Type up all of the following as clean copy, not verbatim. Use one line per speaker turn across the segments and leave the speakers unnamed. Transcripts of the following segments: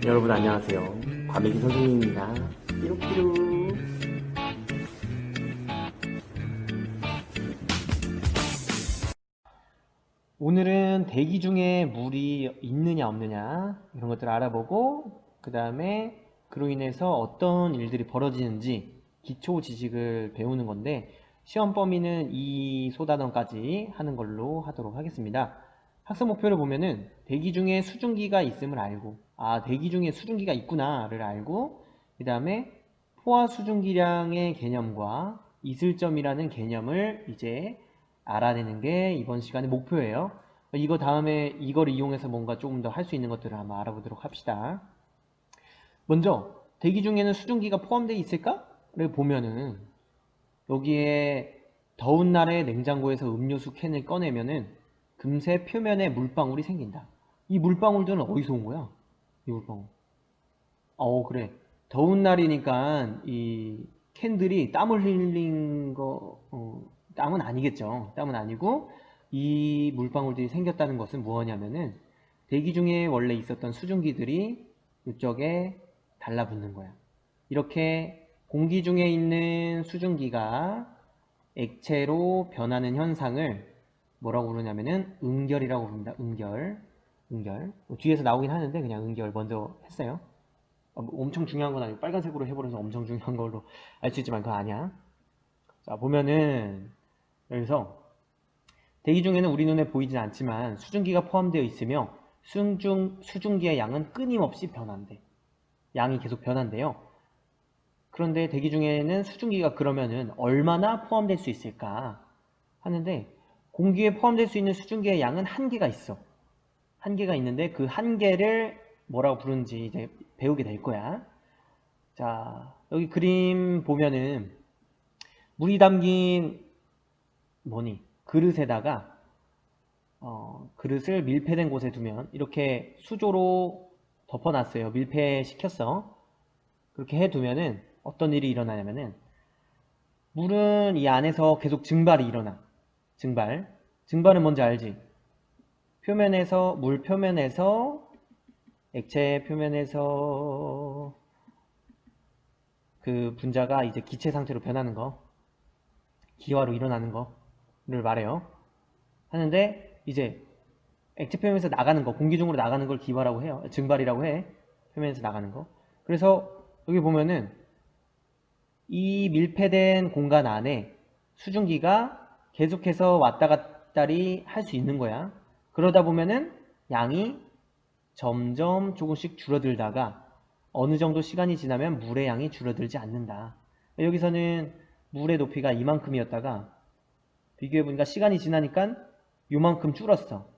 여러분 안녕하세요. 과메기 선생님입니다. 삐룩삐룩. 오늘은 대기 중에 물이 있느냐 없느냐 이런 것들을 알아보고 그 다음에 그로 인해서 어떤 일들이 벌어지는지 기초 지식을 배우는 건데 시험 범위는 이 소단원까지 하는 걸로 하도록 하겠습니다. 학습 목표를 보면은 대기 중에 수증기가 있음을 알고 대기 중에 수증기가 있구나를 알고 그 다음에 포화 수증기량의 개념과 이슬점이라는 개념을 이제 알아내는 게 이번 시간의 목표예요. 이거 다음에 이걸 이용해서 뭔가 조금 더 할 수 있는 것들을 한번 알아보도록 합시다. 먼저 대기 중에는 수증기가 포함되어 있을까를 보면은 여기에 더운 날에 냉장고에서 음료수 캔을 꺼내면은 금세 표면에 물방울이 생긴다. 이 물방울들은 어디서 온 거야? 이 물방울. 그래. 더운 날이니까 이 캔들이 땀을 흘린 거, 땀은 아니겠죠. 땀은 아니고 이 물방울들이 생겼다는 것은 무엇이냐면은 대기 중에 원래 있었던 수증기들이 이쪽에 달라붙는 거야. 이렇게 공기 중에 있는 수증기가 액체로 변하는 현상을 뭐라고 부르냐면은 응결이라고 부릅니다. 응결. 뒤에서 나오긴 하는데 그냥 응결 먼저 했어요. 엄청 중요한 건 아니고 빨간색으로 해버려서 엄청 중요한 걸로 알 수 있지만 그거 아니야. 자, 보면은 여기서 대기 중에는 우리 눈에 보이진 않지만 수증기가 포함되어 있으며 수증기의 양은 끊임없이 변한대. 양이 계속 변한대요. 그런데 대기 중에는 수증기가 그러면은 얼마나 포함될 수 있을까 하는데 공기에 포함될 수 있는 수증기의 양은 한계가 있어. 한계가 있는데 그 한계를 뭐라고 부르는지 이제 배우게 될 거야. 자, 여기 그림 보면은 물이 담긴 그릇에다가 그릇을 밀폐된 곳에 두면 이렇게 수조로 덮어놨어요. 밀폐시켰어. 그렇게 해두면은 어떤 일이 일어나냐면은 물은 이 안에서 계속 증발이 일어나. 증발은 뭔지 알지? 물 표면에서 액체 표면에서 그 분자가 이제 기체 상태로 변하는 거, 기화로 일어나는 거를 말해요. 하는데 이제 액체 표면에서 나가는 거, 공기 중으로 나가는 걸 기화라고 해요. 증발이라고 해. 표면에서 나가는 거. 그래서 여기 보면은 이 밀폐된 공간 안에 수증기가 계속해서 왔다 갔다리 할 수 있는 거야. 그러다 보면은 양이 점점 조금씩 줄어들다가 어느 정도 시간이 지나면 물의 양이 줄어들지 않는다. 여기서는 물의 높이가 이만큼이었다가 비교해보니까 시간이 지나니까 요만큼 줄었어.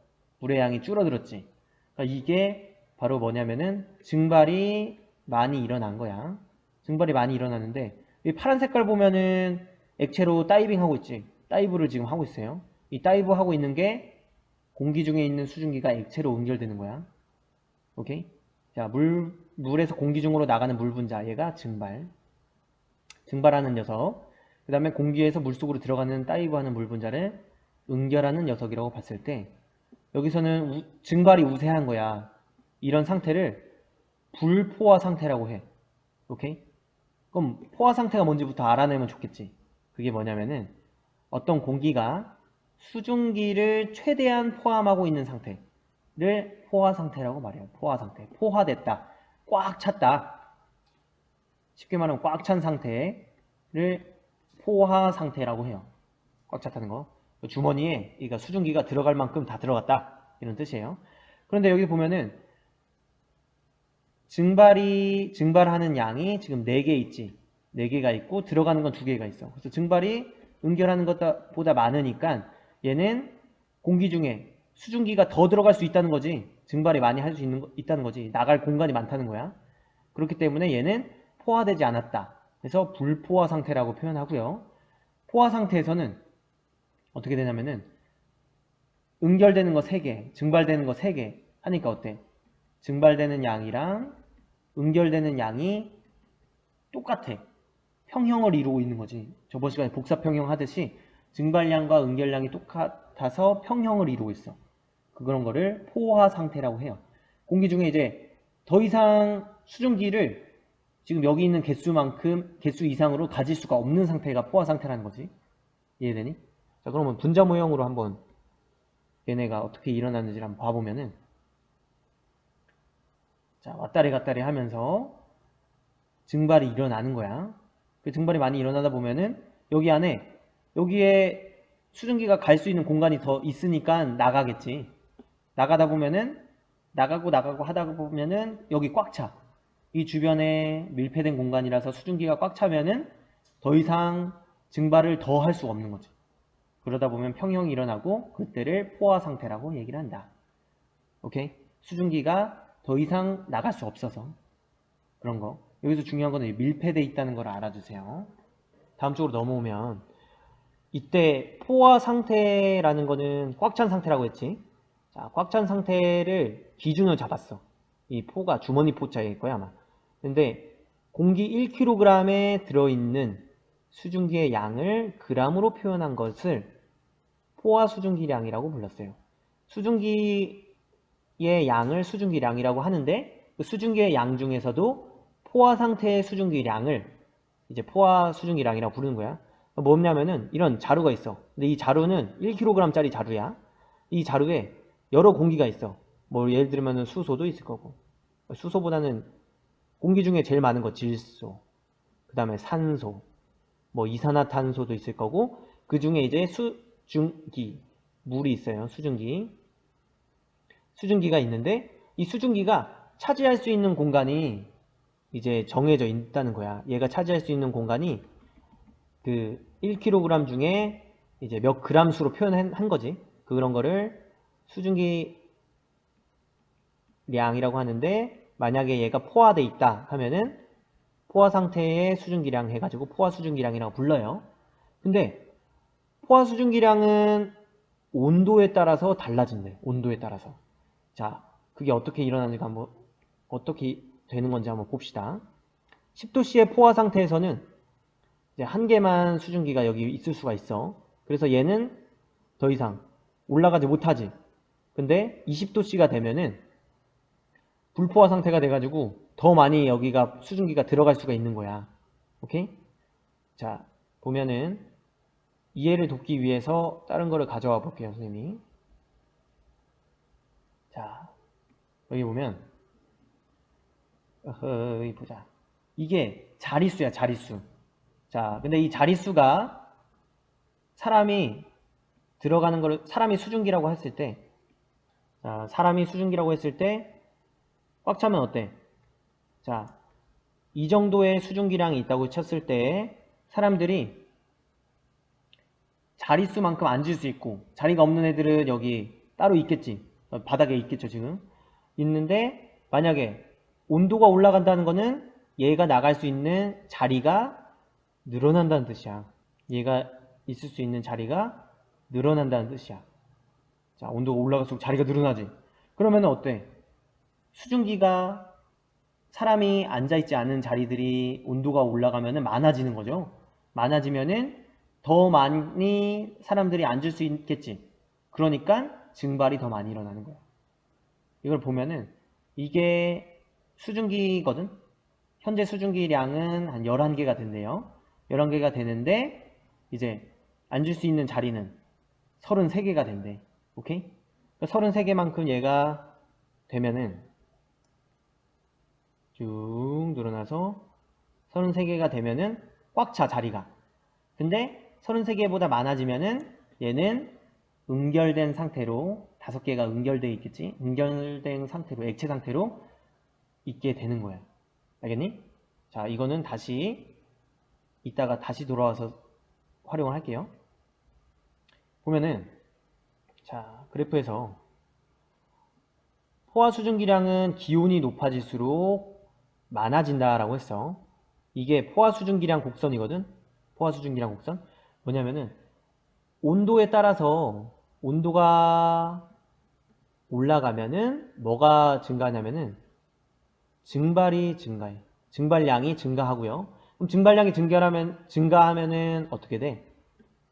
물의 양이 줄어들었지. 그러니까 이게 바로 뭐냐면은 증발이 많이 일어난 거야. 증발이 많이 일어나는데 이 파란 색깔 보면은 액체로 다이빙 하고 있지. 다이브를 지금 하고 있어요. 이 다이브 하고 있는 게 공기 중에 있는 수증기가 액체로 응결되는 거야. 오케이? 자, 물에서 공기 중으로 나가는 물 분자, 얘가 증발하는 녀석. 그 다음에 공기에서 물속으로 들어가는 다이브하는 물 분자를 응결하는 녀석이라고 봤을 때 여기서는 증발이 우세한 거야. 이런 상태를 불포화 상태라고 해. 오케이? 그럼 포화 상태가 뭔지부터 알아내면 좋겠지. 그게 뭐냐면은 어떤 공기가 수증기를 최대한 포함하고 있는 상태를 포화 상태라고 말해요. 포화 상태. 포화됐다. 꽉 찼다. 쉽게 말하면 꽉 찬 상태를 포화 상태라고 해요. 꽉 찼다는 거. 주머니에 그러니까 수증기가 들어갈 만큼 다 들어갔다. 이런 뜻이에요. 그런데 여기 보면은 증발하는 양이 지금 4개 있지. 4개가 있고 들어가는 건 2개가 있어. 그래서 증발이 응결하는 것보다 많으니까 얘는 공기 중에 수증기가 더 들어갈 수 있다는 거지. 증발이 많이 할 수 있다는 거지. 나갈 공간이 많다는 거야. 그렇기 때문에 얘는 포화되지 않았다. 그래서 불포화 상태라고 표현하고요. 포화 상태에서는 어떻게 되냐면은 응결되는 거 3개, 증발되는 거 3개 하니까 어때? 증발되는 양이랑 응결되는 양이 똑같아. 평형을 이루고 있는 거지. 저번 시간에 복사평형 하듯이 증발량과 응결량이 똑같아서 평형을 이루고 있어. 그런 거를 포화 상태라고 해요. 공기 중에 이제 더 이상 수증기를 지금 여기 있는 개수만큼 개수 이상으로 가질 수가 없는 상태가 포화 상태라는 거지. 이해되니? 자, 그러면 분자 모형으로 한번 얘네가 어떻게 일어나는지를 한번 봐보면은, 자, 왔다리 갔다리 하면서 증발이 일어나는 거야. 그 증발이 많이 일어나다 보면은 여기 안에, 여기에 수증기가 갈 수 있는 공간이 더 있으니까 나가겠지. 나가다 보면은 나가고 하다 보면은 여기 꽉 차. 이 주변에 밀폐된 공간이라서 수증기가 꽉 차면은 더 이상 증발을 더 할 수가 없는 거지. 그러다 보면 평형이 일어나고 그때를 포화 상태라고 얘기를 한다. 오케이? 수증기가 더 이상 나갈 수 없어서 그런 거. 여기서 중요한 거는 밀폐되어 있다는 걸 알아주세요. 다음 쪽으로 넘어오면, 이때 포화 상태라는 거는 꽉 찬 상태라고 했지. 자, 꽉 찬 상태를 기준으로 잡았어. 이 포가 주머니 포자일 거야 아마. 근데 공기 1kg에 들어있는 수증기의 양을 g으로 표현한 것을 포화 수증기량이라고 불렀어요. 수증기의 양을 수증기량이라고 하는데, 그 수증기의 양 중에서도 포화 상태의 수증기량을 이제 포화 수증기량이라고 부르는 거야. 뭐냐면은 이런 자루가 있어. 근데 이 자루는 1kg짜리 자루야. 이 자루에 여러 공기가 있어. 뭐 예를 들면은 수소도 있을 거고, 수소보다는 공기 중에 제일 많은 거 질소, 그 다음에 산소, 뭐 이산화탄소도 있을 거고, 그 중에 이제 수증기, 물이 있어요. 수증기가 있는데, 이 수증기가 차지할 수 있는 공간이 이제 정해져 있다는 거야. 얘가 차지할 수 있는 공간이 그 1kg 중에 이제 몇 그램 수로 표현한 거지. 그런 거를 수증기량이라고 하는데, 만약에 얘가 포화돼 있다 하면은 포화 상태의 수증기량 해가지고 포화 수증기량이라고 불러요. 근데 포화 수증기량은 온도에 따라서 달라진대. 온도에 따라서. 자, 그게 어떻게 일어나는지 한번, 어떻게 되는 건지 한번 봅시다. 10도씨의 포화 상태에서는 이제 한 개만 수증기가 여기 있을 수가 있어. 그래서 얘는 더 이상 올라가지 못하지. 근데 20도씨가 되면은 불포화 상태가 돼가지고 더 많이 여기가 수증기가 들어갈 수가 있는 거야. 오케이? 자, 보면은 이해를 돕기 위해서 다른 거를 가져와 볼게요, 선생님이. 자, 여기 보면, 여기 보자. 이게 자릿수야, 자릿수. 자, 근데 이 자릿수가 사람이 들어가는 거를, 사람이 수증기라고 했을 때, 자, 사람이 수증기라고 했을 때 꽉 차면 어때? 자, 이 정도의 수증기량이 있다고 쳤을 때 사람들이 자릿수만큼 앉을 수 있고, 자리가 없는 애들은 여기 따로 있겠지. 바닥에 있겠죠, 지금. 있는데 만약에 온도가 올라간다는 거는 얘가 나갈 수 있는 자리가 늘어난다는 뜻이야. 얘가 있을 수 있는 자리가 늘어난다는 뜻이야. 자, 온도가 올라갈수록 자리가 늘어나지. 그러면 어때? 수증기가, 사람이 앉아있지 않은 자리들이 온도가 올라가면 많아지는 거죠. 많아지면은 더 많이 사람들이 앉을 수 있겠지. 그러니까 증발이 더 많이 일어나는 거야. 이걸 보면은 이게 수증기거든. 현재 수증기량은 한 11개가 된대요. 11개가 되는데 이제 앉을 수 있는 자리는 33개가 된대. 오케이? 33개만큼 얘가 되면은 쭉 늘어나서 33개가 되면은 꽉 차, 자리가. 근데 33개보다 많아지면은 얘는 응결된 상태로, 5개가 응결되어 있겠지? 응결된 상태로, 액체 상태로 있게 되는 거야. 알겠니? 자, 이거는 다시 이따가 다시 돌아와서 활용을 할게요. 보면은, 자, 그래프에서 포화 수증기량은 기온이 높아질수록 많아진다라고 했어. 이게 포화 수증기량 곡선이거든. 포화 수증기량 곡선. 뭐냐면은 온도에 따라서, 온도가 올라가면은 뭐가 증가하냐면은 증발이 증가해. 증발량이 증가하고요. 그럼 증발량이 증가하면은 어떻게 돼?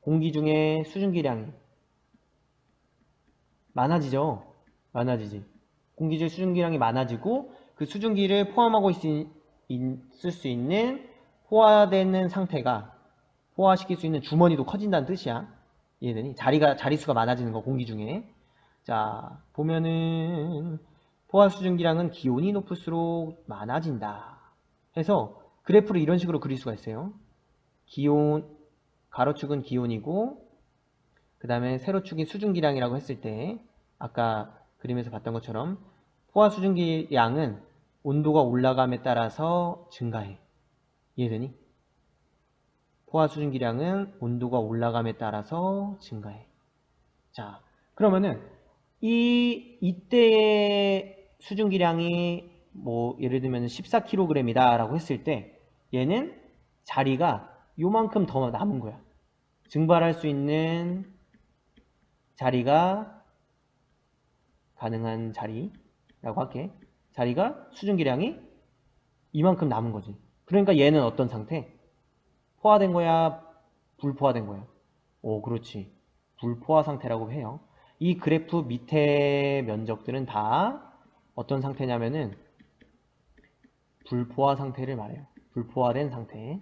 공기 중에 수증기량이 많아지죠. 많아지지. 공기 중에 수증기량이 많아지고, 그 수증기를 포함하고 있을 수 있는 포화되는 상태가 포화시킬 수 있는 주머니도 커진다는 뜻이야. 이해되니? 자리수가 많아지는 거, 공기 중에. 자, 보면은 포화 수증기량은 기온이 높을수록 많아진다 해서 그래프를 이런 식으로 그릴 수가 있어요. 기온, 가로축은 기온이고 그 다음에 세로축이 수증기량이라고 했을 때 아까 그림에서 봤던 것처럼 포화 수증기량은 온도가 올라감에 따라서 증가해. 이해되니? 포화 수증기량은 온도가 올라감에 따라서 증가해. 자, 그러면은 이때의 수증기량이 뭐 예를 들면 14kg이다 라고 했을 때 얘는 자리가 요만큼 더 남은 거야. 증발할 수 있는 자리가 가능한 자리라고 할게. 자리가 수증기량이 이만큼 남은 거지. 그러니까 얘는 어떤 상태? 포화된 거야? 불포화된 거야? 오, 그렇지. 불포화 상태라고 해요. 이 그래프 밑에 면적들은 다 어떤 상태냐면은 불포화 상태를 말해요. 불포화된 상태.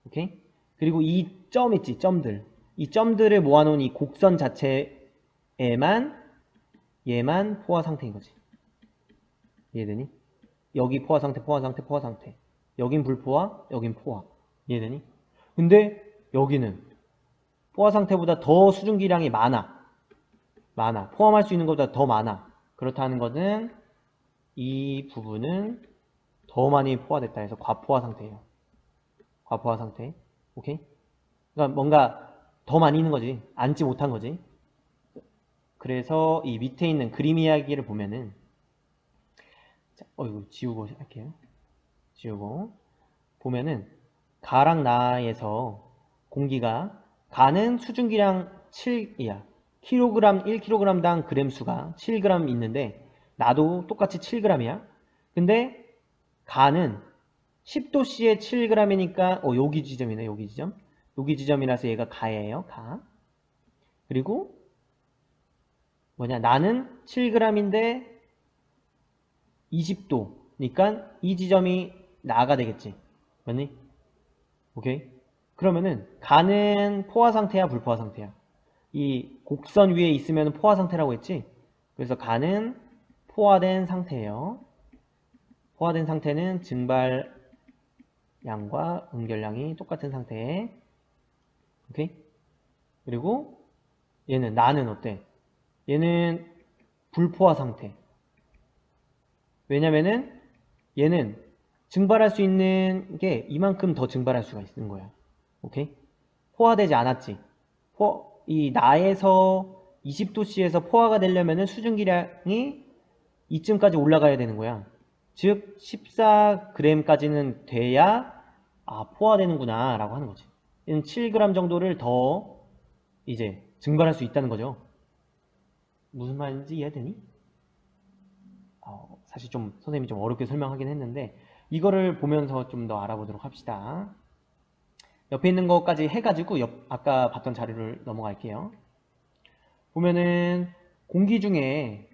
오케이? 그리고 이 점 있지, 점들. 이 점들을 모아놓은 이 곡선 자체에만 얘만 포화 상태인 거지. 이해되니? 여기 포화 상태, 포화 상태, 포화 상태. 여긴 불포화, 여긴 포화. 이해되니? 근데 여기는 포화 상태보다 더 수증기량이 많아. 포함할 수 있는 것보다 더 많아. 그렇다는 것은 이 부분은 더 많이 포화됐다 해서 과포화 상태예요. 과포화 상태. 오케이? 그러니까 뭔가 더 많이 있는 거지. 앉지 못한 거지. 그래서 이 밑에 있는 그림 이야기를 보면은 자, 이거 지우고 할게요. 지우고 보면은 가랑 나에서 공기가 가는 수증기량 7이야. 킬로그램 1kg당 그램 수가 7g 있는데 나도 똑같이 7g이야. 근데 가는 10도씨에 7g이니까 여기 지점이네. 여기 지점. 여기 지점이라서 얘가 가예요. 가. 그리고 뭐냐 나는 7g인데 20도니까 이 지점이 나가 되겠지. 맞니? 오케이? 그러면은 가는 포화 상태야 불포화 상태야? 이 곡선 위에 있으면 포화 상태라고 했지? 그래서 가는 포화된 상태예요. 포화된 상태는 증발량과 응결량이 똑같은 상태. 오케이? 그리고 얘는 나는 어때? 얘는 불포화 상태. 왜냐면은 얘는 증발할 수 있는 게 이만큼 더 증발할 수가 있는 거야. 오케이? 포화되지 않았지. 이 나에서 20도씨에서 포화가 되려면은 수증기량이 이쯤까지 올라가야 되는 거야. 즉 14g까지는 돼야 포화되는구나 라고 하는 거지. 얘는 7g 정도를 더 이제 증발할 수 있다는 거죠. 무슨 말인지 이해되니? 사실 선생님이 좀 어렵게 설명하긴 했는데 이거를 보면서 좀 더 알아보도록 합시다. 옆에 있는 것까지 해가지고 아까 봤던 자료를 넘어갈게요. 보면은 공기 중에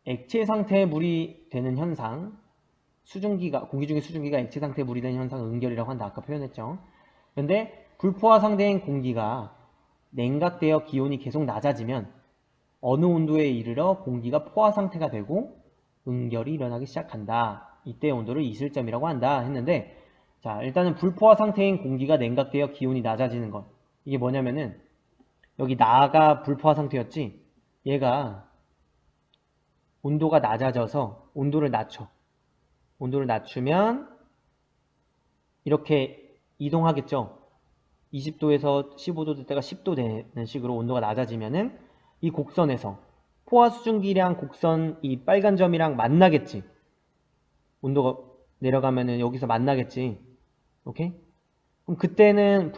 액체 상태의 물이 되는 현상, 공기 중에 수증기가 액체 상태의 물이 되는 현상 응결이라고 한다. 아까 표현했죠. 그런데 불포화 상태인 공기가 냉각되어 기온이 계속 낮아지면 어느 온도에 이르러 공기가 포화 상태가 되고 응결이 일어나기 시작한다. 이때 온도를 이슬점이라고 한다 했는데 자 일단은 불포화 상태인 공기가 냉각되어 기온이 낮아지는 것 이게 뭐냐면은 여기 나가 불포화 상태였지 얘가 온도가 낮아져서 온도를 낮추면 이렇게 이동하겠죠. 20도에서 15도 될 때가 10도 되는 식으로 온도가 낮아지면은 이 곡선에서 포화 수증기량 곡선 이 빨간 점이랑 만나겠지. 온도가 내려가면은 여기서 만나겠지. 오케이? 그럼 그때는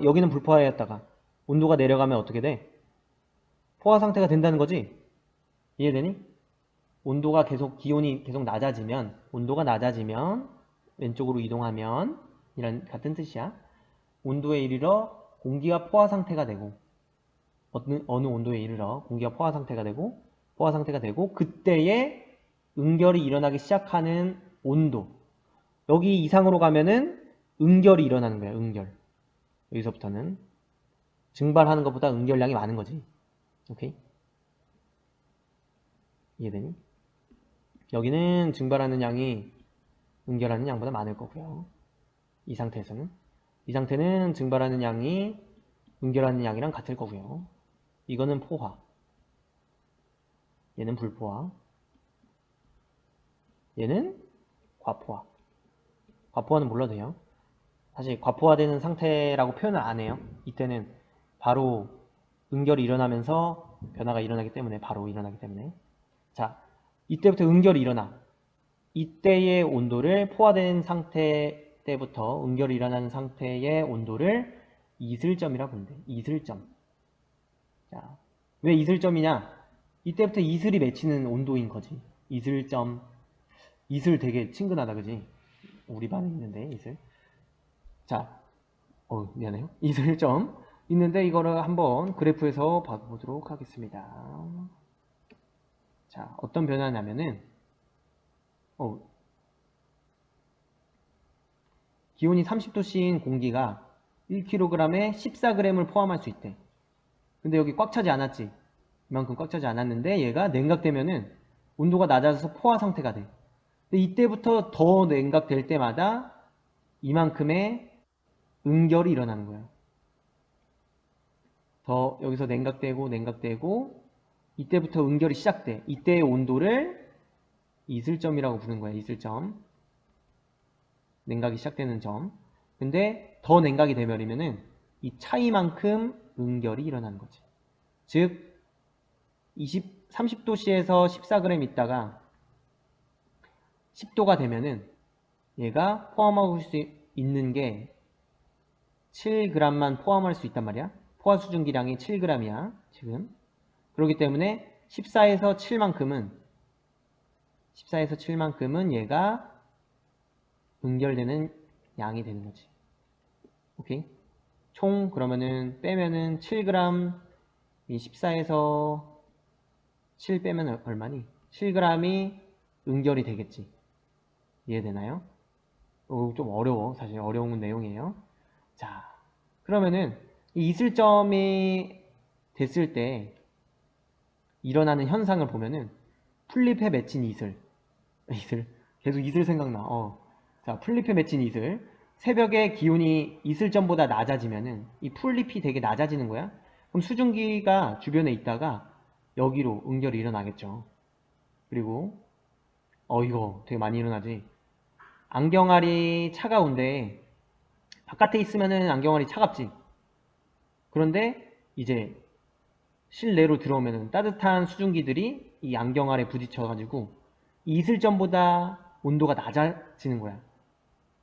여기는 불포화였다가 온도가 내려가면 어떻게 돼? 포화 상태가 된다는 거지? 이해되니? 기온이 계속 낮아지면, 온도가 낮아지면, 왼쪽으로 이동하면, 이런 같은 뜻이야. 온도에 이르러 공기가 포화 상태가 되고, 어느 온도에 이르러 공기가 포화 상태가 되고, 포화 상태가 되고, 그때에 응결이 일어나기 시작하는 온도, 여기 이상으로 가면은 응결이 일어나는 거야. 응결. 여기서부터는 증발하는 것보다 응결량이 많은 거지. 오케이? 이해되니? 여기는 증발하는 양이 응결하는 양보다 많을 거고요. 이 상태에서는. 이 상태는 증발하는 양이 응결하는 양이랑 같을 거고요. 이거는 포화. 얘는 불포화. 얘는 과포화. 과포화는 몰라도 돼요. 사실 과포화되는 상태라고 표현을 안 해요. 이때는 바로 응결이 일어나면서 변화가 일어나기 때문에, 바로 일어나기 때문에. 자, 이때부터 응결이 일어나. 이때의 온도를, 포화된 상태 때부터 응결이 일어나는 상태의 온도를 이슬점이라 부른대. 이슬점. 자, 왜 이슬점이냐? 이때부터 이슬이 맺히는 온도인 거지. 이슬점. 이슬 되게 친근하다, 그지? 우리 반에 있는데, 이슬. 자, 미안해요. 이슬점 있는데, 이거를 한번 그래프에서 봐보도록 하겠습니다. 자, 어떤 변화냐면은, 기온이 30도씨인 공기가 1kg에 14g을 포함할 수 있대. 근데 여기 꽉 차지 않았지. 이만큼 꽉 차지 않았는데 얘가 냉각되면은 온도가 낮아져서 포화 상태가 돼. 근데 이때부터 더 냉각될 때마다 이만큼의 응결이 일어나는 거야. 더 여기서 냉각되고 이때부터 응결이 시작돼. 이때의 온도를 이슬점이라고 부르는 거야. 이슬점. 냉각이 시작되는 점. 근데 더 냉각이 되면은 이 차이만큼 응결이 일어나는 거지. 즉 30도씨에서 14g 있다가 10도가 되면은 얘가 포함하고 수 있는 게 7g만 포함할 수 있단 말이야. 포화 수증기량이 7g이야 지금. 그렇기 때문에 14에서 7만큼은 얘가 응결되는 양이 되는 거지. 오케이? 총 그러면은 빼면은 7g, 이 14에서 7 빼면 얼마니? 7g이 응결이 되겠지. 이해되나요? 좀 어려워. 사실 어려운 내용이에요. 자, 그러면은 이 이슬점이 됐을 때 일어나는 현상을 보면은 풀잎에 맺힌 이슬 계속 이슬 생각나. 자, 풀잎에 맺힌 이슬. 새벽에 기온이 이슬점보다 낮아지면은 이 풀잎이 되게 낮아지는 거야. 그럼 수증기가 주변에 있다가 여기로 응결이 일어나겠죠. 그리고 이거 되게 많이 일어나지. 안경알이 차가운데 바깥에 있으면은 안경알이 차갑지. 그런데 이제 실내로 들어오면은 따뜻한 수증기들이 이 안경알에 부딪혀가지고 이 이슬점보다 온도가 낮아지는 거야.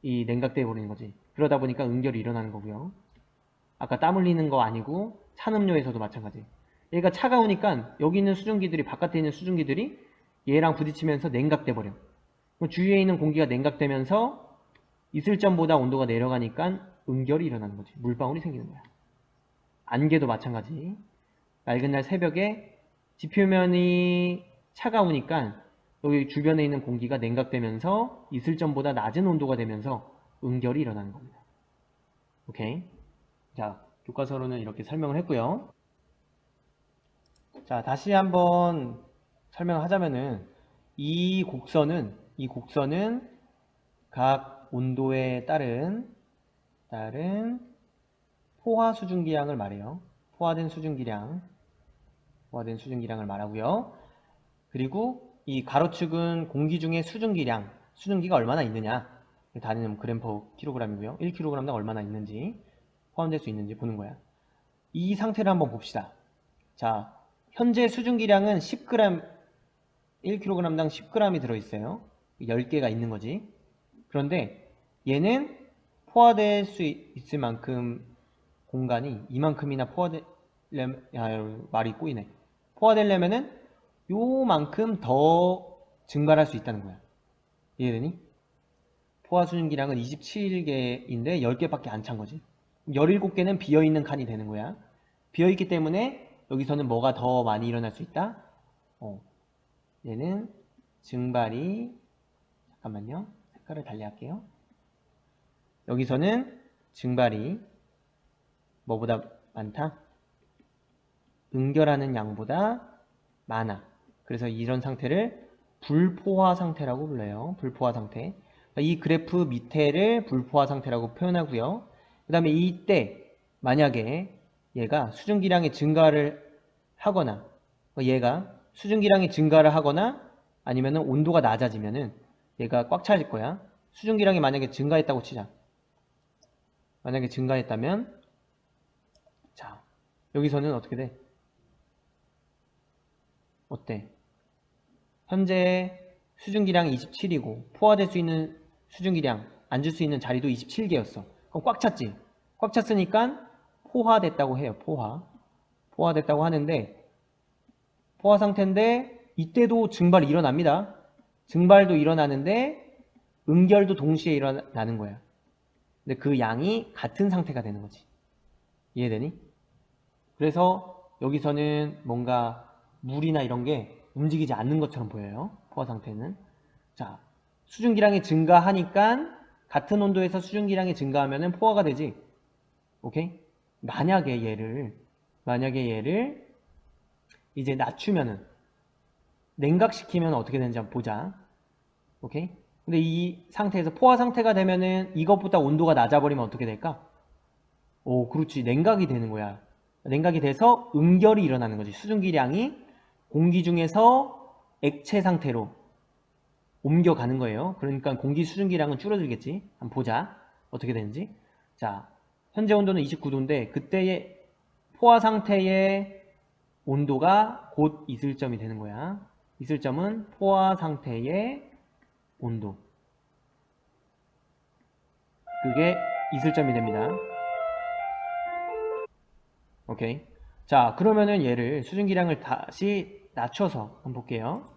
이 냉각돼 버리는 거지. 그러다 보니까 응결이 일어나는 거고요. 아까 땀 흘리는 거 아니고 찬 음료에서도 마찬가지. 얘가 차가우니까 여기 있는 수증기들이, 바깥에 있는 수증기들이 얘랑 부딪히면서 냉각돼 버려. 주위에 있는 공기가 냉각되면서 이슬점보다 온도가 내려가니까 응결이 일어나는 거지. 물방울이 생기는 거야. 안개도 마찬가지. 맑은 날 새벽에 지표면이 차가우니까 여기 주변에 있는 공기가 냉각되면서 이슬점보다 낮은 온도가 되면서 응결이 일어나는 겁니다. 오케이? 자, 교과서로는 이렇게 설명을 했고요. 자, 다시 한번 설명하자면은 이 곡선은 각 온도에 따른 포화 수증기량을 말해요. 포화된 수증기량을 말하고요. 그리고 이 가로축은 공기 중에 수증기가 얼마나 있느냐, 단위는 그램 퍼 킬로그램이고요. 1kg당 얼마나 있는지, 포함될 수 있는지 보는 거야. 이 상태를 한번 봅시다. 자, 현재 수증기량은 10g, 1kg당 10g이 들어있어요. 10개가 있는 거지. 그런데 얘는 포화될 수 있을 만큼 공간이 이만큼이나 말이 꼬이네. 포화되려면은 요만큼 더 증발할 수 있다는 거야. 이해되니? 포화 수증기량은 27개인데 10개밖에 안 찬 거지. 17개는 비어있는 칸이 되는 거야. 비어있기 때문에 여기서는 뭐가 더 많이 일어날 수 있다? 얘는 증발이, 잠깐만요. 색깔을 달리 할게요. 여기서는 증발이 뭐보다 많다? 응결하는 양보다 많아. 그래서 이런 상태를 불포화 상태라고 불러요. 불포화 상태. 이 그래프 밑에를 불포화 상태라고 표현하고요. 그 다음에 이때 만약에 얘가 수증기량이 증가를 하거나 얘가 수증기량이 증가를 하거나 아니면 온도가 낮아지면은 얘가 꽉 차질 거야. 수증기량이 만약에 증가했다고 치자. 만약에 증가했다면 자, 여기서는 어떻게 돼? 어때? 현재 수증기량이 27이고 포화될 수 있는 수증기량, 앉을 수 있는 자리도 27개였어. 그럼 꽉 찼지? 꽉 찼으니까 포화됐다고 해요. 포화됐다고 하는데 포화 상태인데 이때도 증발이 일어납니다. 증발도 일어나는데 응결도 동시에 일어나는 거야. 근데 그 양이 같은 상태가 되는 거지. 이해되니? 그래서 여기서는 뭔가 물이나 이런 게 움직이지 않는 것처럼 보여요. 포화 상태는. 자, 수증기량이 증가하니까 같은 온도에서 수증기량이 증가하면 포화가 되지. 오케이? 만약에 얘를 이제 낮추면은 냉각시키면 어떻게 되는지 한번 보자. 오케이? 근데 이 상태에서 포화 상태가 되면은 이것보다 온도가 낮아버리면 어떻게 될까? 오, 그렇지. 냉각이 되는 거야. 냉각이 돼서 응결이 일어나는 거지. 수증기량이 공기 중에서 액체 상태로 옮겨가는 거예요. 그러니까 공기 수증기량은 줄어들겠지. 한번 보자. 어떻게 되는지. 자, 현재 온도는 29도인데 그때의 포화 상태의 온도가 곧 이슬점이 되는 거야. 이슬점은 포화 상태의 온도. 그게 이슬점이 됩니다. 오케이. 자, 그러면은 얘를 수증기량을 다시 낮춰서 한번 볼게요.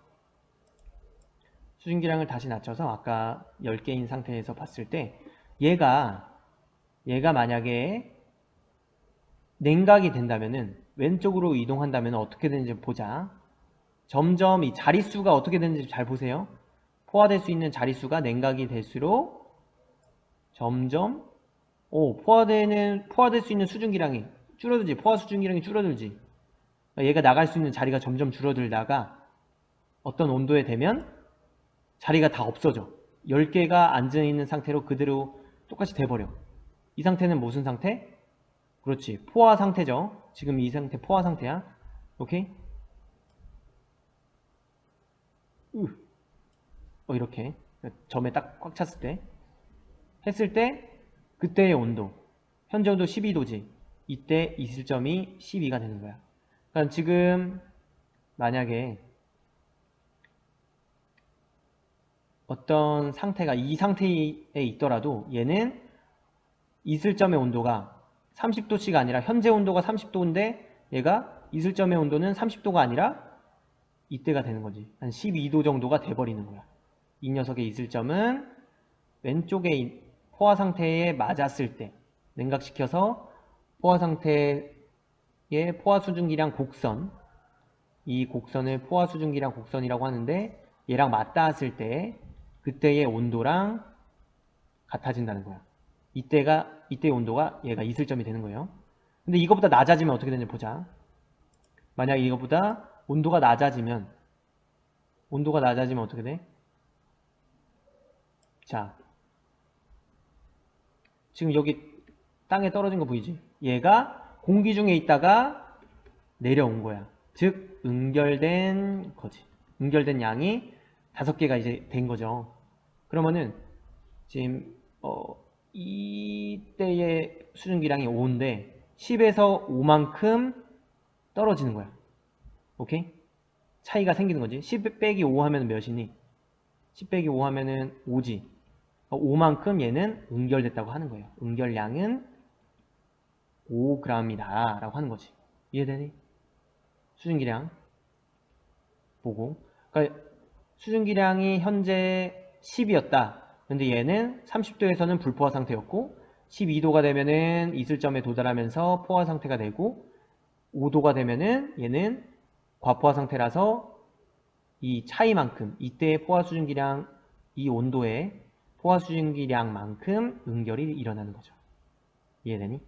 수증기량을 다시 낮춰서 아까 10개인 상태에서 봤을 때 얘가 만약에 냉각이 된다면은 왼쪽으로 이동한다면 어떻게 되는지 보자. 점점 이 자릿수가 어떻게 되는지 잘 보세요. 포화될 수 있는 자릿수가 냉각이 될수록 점점 포화될 수 있는 수증기량이 줄어들지. 포화 수증기량이 줄어들지. 얘가 나갈 수 있는 자리가 점점 줄어들다가 어떤 온도에 되면 자리가 다 없어져. 10개가 앉아있는 상태로 그대로 똑같이 돼버려. 이 상태는 무슨 상태? 그렇지. 포화 상태죠. 지금 이 상태 포화 상태야. 오케이? 이렇게 점에 딱 꽉 찼을 때 했을 때 그때의 온도 현재 온도 12도지. 이때 이슬점이 12가 되는 거야. 그러니까 지금 만약에 어떤 상태가 이 상태에 있더라도 얘는 이슬점의 온도가 30도씨가 아니라 현재 온도가 30도인데 얘가 이슬점의 온도는 30도가 아니라 이때가 되는 거지. 한 12도 정도가 돼버리는 거야. 이 녀석의 이슬점은 왼쪽에 포화 상태에 맞았을 때 냉각시켜서 포화 상태의 포화 수증기량 곡선, 이 곡선을 포화 수증기량 곡선이라고 하는데 얘랑 맞닿았을 때 그때의 온도랑 같아진다는 거야. 이때의 온도가 얘가 이슬점이 되는 거예요. 근데 이거보다 낮아지면 어떻게 되는지 보자. 만약 이거보다 온도가 낮아지면 어떻게 돼? 자, 지금 여기 땅에 떨어진 거 보이지? 얘가 공기 중에 있다가 내려온 거야. 즉 응결된 거지. 응결된 양이 5개가 이제 된 거죠. 그러면은 지금 이때의 수증기량이 5인데 10에서 5만큼 떨어지는 거야. 오케이? 차이가 생기는 거지. 10 빼기 5 하면 몇이니? 10 빼기 5 하면은 5지. 5만큼 얘는 응결됐다고 하는 거예요. 응결량은 5g이다 라고 하는 거지. 이해되니? 수증기량 보고. 그러니까 수증기량이 현재 10이었다. 근데 얘는 30도에서는 불포화 상태였고 12도가 되면은 이슬점에 도달하면서 포화 상태가 되고 5도가 되면은 얘는 과포화 상태라서 이 차이만큼, 이때의 포화수증기량, 이 온도의 포화수증기량만큼 응결이 일어나는 거죠. 이해되니?